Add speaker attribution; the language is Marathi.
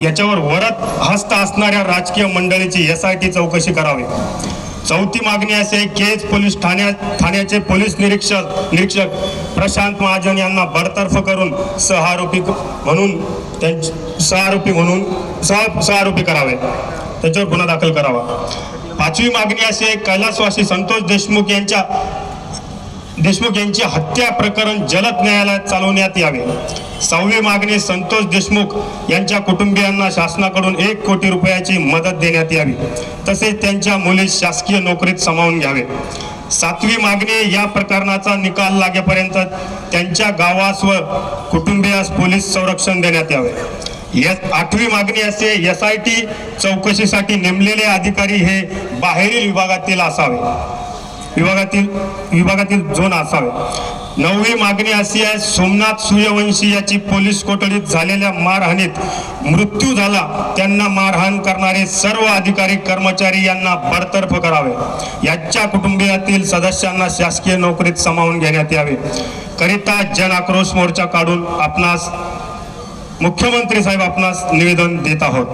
Speaker 1: याच्यावर वरद हस्त असणाऱ्या राजकीय मंडळीची SIT चौकशी करावी। चौथी मागणी असे केज पोलीस ठाण्याचे पोलीस निरीक्षक प्रशांत महाजन यांना बडतर्फ करून सहाआरोपी म्हणून करावे, त्याच्यावर गुन्हा दाखल करावा। पाचवी मागणी असे कैलासवासी संतोष देशमुख यांची हत्या प्रकरण जलद न्यायालयात चालवण्यात यावे। सहावी मागणी संतोष देशमुख यांच्या कुटुंबियांना शासनाकडून 1 कोटी रुपयाची मदत देण्यात यावी, तसेच त्यांच्या मुलीस शासकीय नोकरीत सामावून घ्यावे। सातवी मागणी या प्रकरणाचा निकाल लागेपर्यंत त्यांच्या गावास व कुटुंबियास पोलीस संरक्षण देण्यात यावे। आठवी मागणी असे SIT चौकशीसाठी नेमलेले अधिकारी हे बाहेरील विभागातील झोन असावे। नववी मागणी अशी आहे सोमनाथ सूर्यवंशी याची पोलीस कोठडीत झालेल्या मारहाणीत मृत्यू झाला, त्यांना मारहाण करणारे सर्व अधिकारी कर्मचारी यांना बडतर्फ करावे। यांच्या कुटुंबियातील सदस्यांना शासकीय नोकरीत सामावून घेण्यात यावे करिता जन आक्रोश मोर्चा काढून आपणास मुख्यमंत्री साहेब आपणास निवेदन देत आहोत।